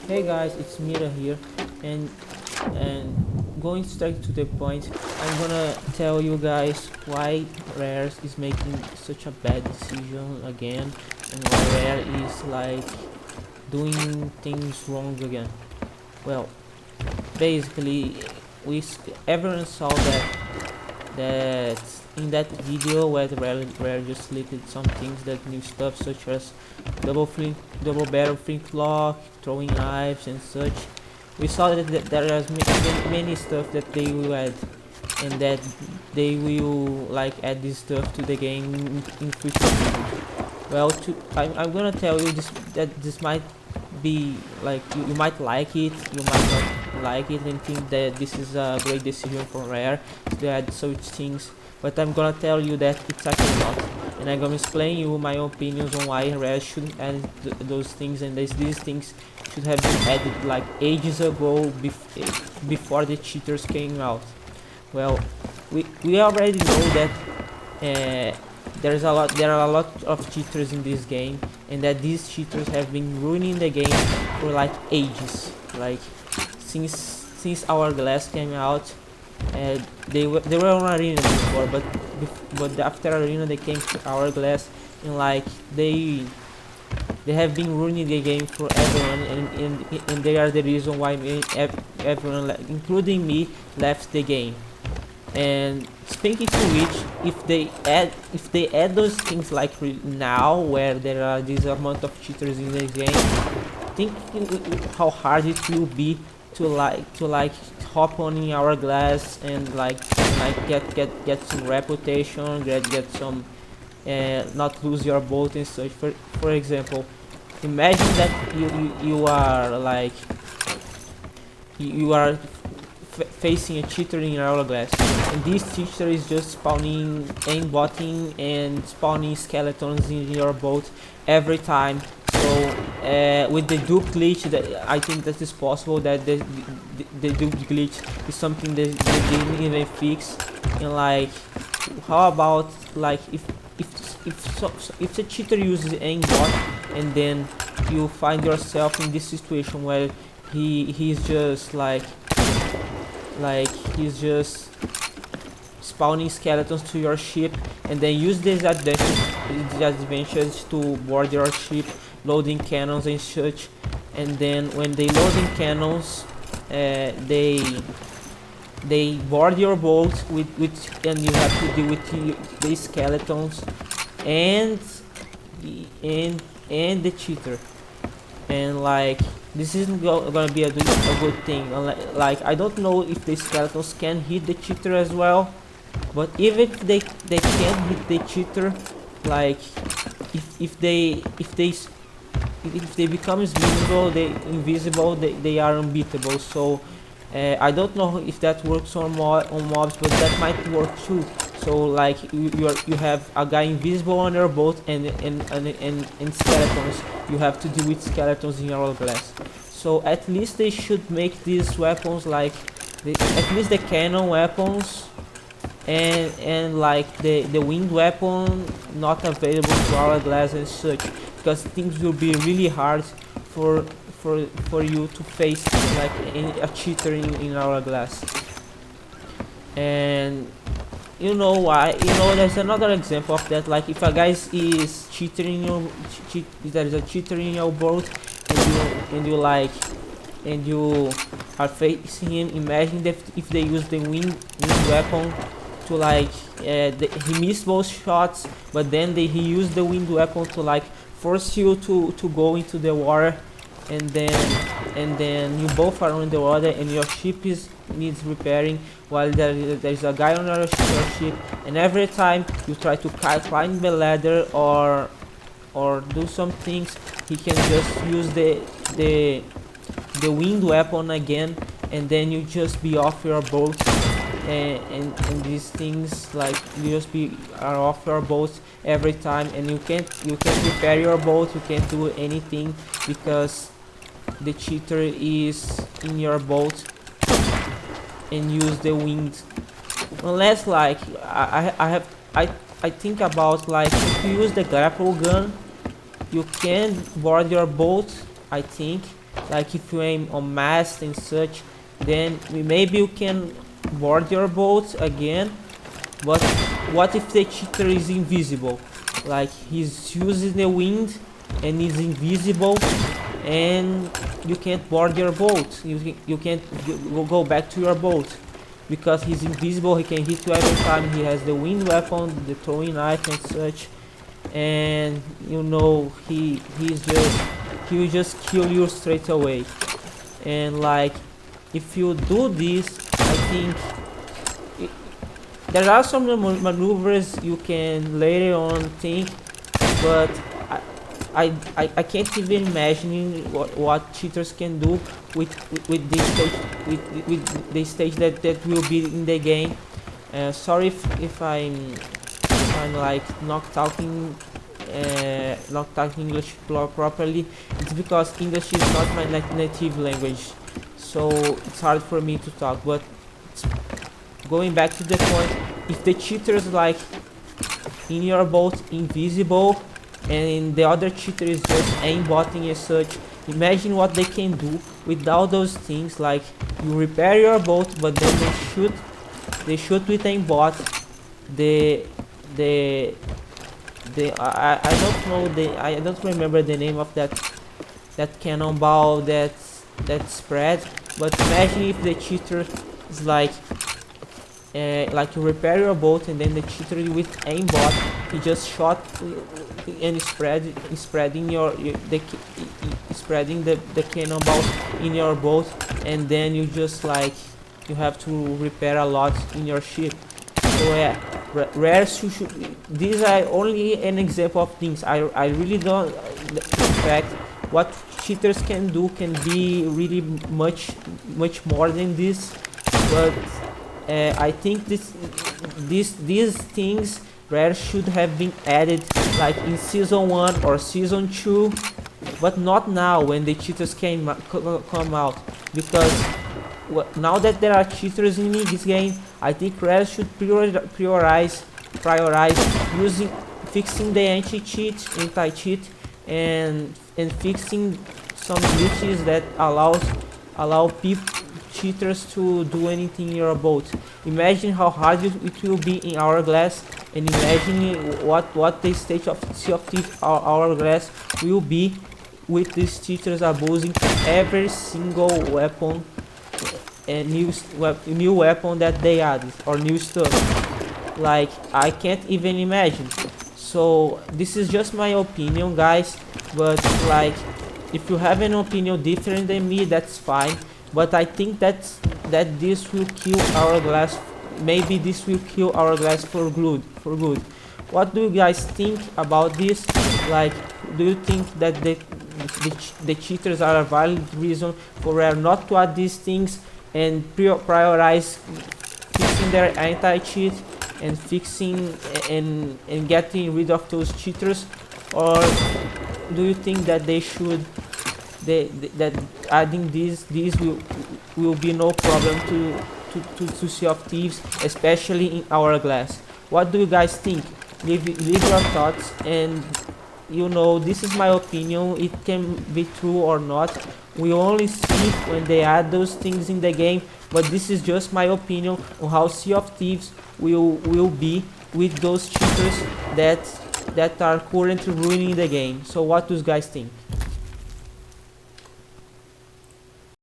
Hey guys, it's Mira here, and and going straight to the point, I'm gonna tell you guys why Rare is making such a bad decision again, and why Rare is like doing things wrong again. Well, basically, everyone saw that in that video where Rare just leaked some things, that new stuff such as double barrel flintlock, throwing knives and such. We saw that there is many stuff that they will add, and that they will like add this stuff to the game in future videos. Well, I'm gonna tell you that this might be like you might like it, you might not like it, and think that this is a great decision for Rare to add such things. But I'm gonna tell you that it's actually not, and I'm gonna explain you my opinions on why Rare shouldn't add those things, and these things should have been added like ages ago before the cheaters came out. Well, we already know that there are a lot of cheaters in this game, and that these cheaters have been ruining the game for like ages, like since Hourglass came out. They were on Arena before, but after Arena they came to Hourglass, and like they have been ruining the game for everyone, and they are the reason why everyone, including me, left the game. And speaking to which, if they add those things like now, where there are this amount of cheaters in the game, think how hard it will be to hop on in Hourglass and get some reputation, get some not lose your boat and such. For example, imagine that you are like you are facing a cheater in Hourglass, and this cheater is just spawning aimbotting and spawning skeletons in your boat every time. So with the dupe glitch, that I think that is possible, that the dupe glitch is something that they didn't even fix. And like, how about like if the cheater uses aimbot, and then you find yourself in this situation where he's just he's just spawning skeletons to your ship, and then use these adventures to board your ship, loading cannons and such. And then when they loading cannons, they board your boat and you have to deal with the skeletons and and the cheater. And like, this isn't gonna be a good thing. Like, I don't know if the skeletons can hit the cheater as well, but even if they can't hit the cheater, like if they become invisible, they are unbeatable. So I don't know if that works on mobs, but that might work too. So like you have a guy invisible on your boat, and skeletons. You have to deal with skeletons in your glass. So at least they should make these weapons like at least the cannon weapons, and like the wind weapon not available to our glass and such, because things will be really hard for for you to face like a cheater in our glass. And you know why? You know, there's another example of that. Like, if a guy is cheating you, if there is a cheater in your boat, and you are facing him. Imagine that if they use the wind weapon to like, he missed both shots, but then he used the wind weapon to like force you to go into the water, and then you both are on the water, and your ship needs repairing, while there's a guy on your ship, and every time you try to climb the ladder or do some things, he can just use the wind weapon again, and then you just be off your boat. And these things, like, you just are off your boat every time, and you can't repair your boat, you can't do anything, because the cheater is in your boat and use the wind. Unless like I think about, like, if you use the grapple gun, you can board your boat, I think, like if you aim on mast and such, then maybe you can board your boat again. But what if the cheater is invisible? Like he's using the wind and is invisible, and you can't board your boat. You can't go back to your boat because he's invisible. He can hit you every time. He has the wind weapon, the throwing knife and such, and you know he will just kill you straight away. And like if you do this, I think there are some maneuvers you can later on think, but I can't even imagine what cheaters can do with this stage, with the stage that will be in the game. Sorry if I'm like not talking English properly. It's because English is not my native language, so it's hard for me to talk. But going back to the point, if the cheaters like in your boat invisible and the other cheater is just aimbotting as such, imagine what they can do without those things. Like you repair your boat, but then they shoot with aimbot. I don't know I don't remember the name of that cannonball that spread. But imagine if the cheater is like you repair your boat and then the cheater with aimbot, he just shot and spreading the cannonball in your boat, and then you just like you have to repair a lot in your ship. So yeah, these are only an example of things. I really don't expect what cheaters can do can be really much more than this. But I think these things rare should have been added like in season 1 or season 2, but not now when the cheaters come out, because now that there are cheaters in this game, I think Rare should prioritize fixing the anti-cheat and fixing some glitches that allow cheaters to do anything in your boat. Imagine how hard it will be in Hourglass, and imagine what the state of Sea of Thieves Hourglass will be with these cheaters abusing every single weapon and new weapon that they added or new stuff. Like I can't even imagine. So this is just my opinion, guys, but like if you have an opinion different than me, that's fine. But I think that this will kill Hourglass. Maybe this will kill Hourglass for good. What do you guys think about this? Like, do you think that the cheaters are a valid reason for Rare not to add these things and prioritize fixing their anti-cheat and fixing and getting rid of those cheaters? Or do you think that they should that adding these will be no problem to Sea of Thieves, especially in Hourglass? What do you guys think? Leave your thoughts, and you know, this is my opinion. It can be true or not. We only see when they add those things in the game, but this is just my opinion on how Sea of Thieves will be with those cheaters that are currently ruining the game. So what do you guys think?